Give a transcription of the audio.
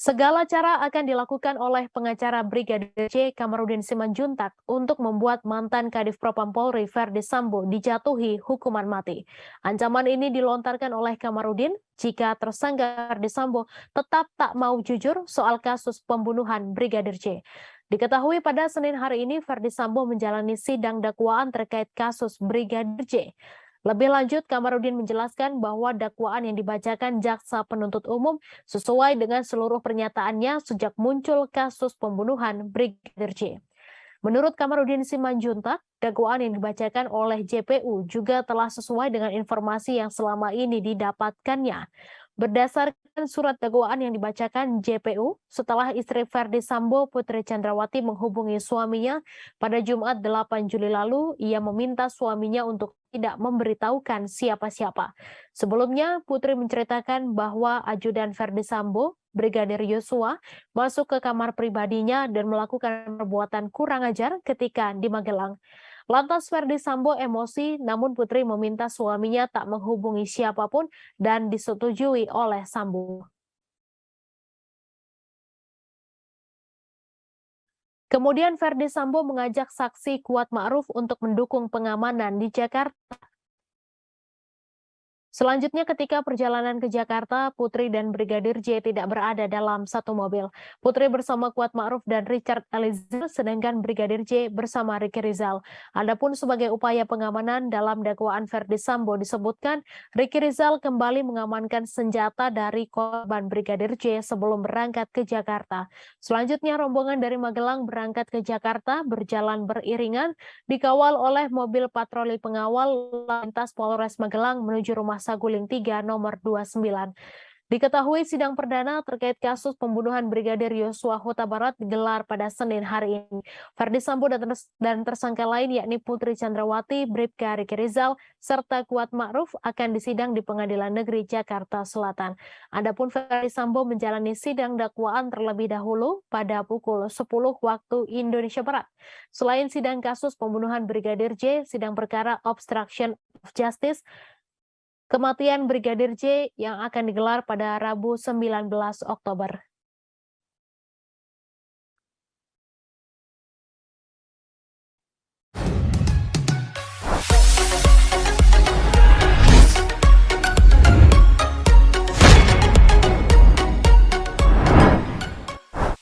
Segala cara akan dilakukan oleh pengacara Brigadir J. Kamarudin Simanjuntak untuk membuat mantan Kadif Propam Polri Verdi Sambo dijatuhi hukuman mati. Ancaman ini dilontarkan oleh Kamarudin jika tersangka Verdi Sambo tetap tak mau jujur soal kasus pembunuhan Brigadir J. Diketahui pada Senin hari ini Verdi Sambo menjalani sidang dakwaan terkait kasus Brigadir J. Lebih lanjut, Kamarudin menjelaskan bahwa dakwaan yang dibacakan jaksa penuntut umum sesuai dengan seluruh pernyataannya sejak muncul kasus pembunuhan Brigadir J. Menurut Kamarudin Simanjuntak, dakwaan yang dibacakan oleh JPU juga telah sesuai dengan informasi yang selama ini didapatkannya. Berdasarkan surat dakwaan yang dibacakan JPU, setelah istri Verdi Sambo Putri Chandrawati menghubungi suaminya pada Jumat 8 Juli lalu, ia meminta suaminya untuk tidak memberitahukan siapa-siapa. Sebelumnya, Putri menceritakan bahwa ajudan Verdi Sambo, Brigadir Yosua, masuk ke kamar pribadinya dan melakukan perbuatan kurang ajar ketika di Magelang. Lantas Verdi Sambo emosi, namun Putri meminta suaminya tak menghubungi siapapun dan disetujui oleh Sambo. Kemudian Verdi Sambo mengajak saksi Kuat Ma'ruf untuk mendukung pengamanan di Jakarta. Selanjutnya ketika perjalanan ke Jakarta, Putri dan Brigadir J tidak berada dalam satu mobil. Putri bersama Kuat Ma'ruf dan Richard Eliezer, sedangkan Brigadir J bersama Ricky Rizal. Adapun sebagai upaya pengamanan dalam dakwaan Verdi Sambo disebutkan, Ricky Rizal kembali mengamankan senjata dari korban Brigadir J sebelum berangkat ke Jakarta. Selanjutnya rombongan dari Magelang berangkat ke Jakarta berjalan beriringan dikawal oleh mobil patroli pengawal lintas Polres Magelang menuju Rumah Saguling 3 nomor 29. Diketahui sidang perdana terkait kasus pembunuhan Brigadir Yosua Huta Barat digelar pada Senin hari ini. Verdi Sambo dan tersangka lain yakni Putri Chandrawati, Bribka Ricky Rizal, serta Kuat Ma'ruf akan disidang di Pengadilan Negeri Jakarta Selatan. Adapun Verdi Sambo menjalani sidang dakwaan terlebih dahulu pada pukul 10 waktu Indonesia Barat. Selain sidang kasus pembunuhan Brigadir J, sidang perkara obstruction of justice kematian Brigadir J yang akan digelar pada Rabu 19 Oktober.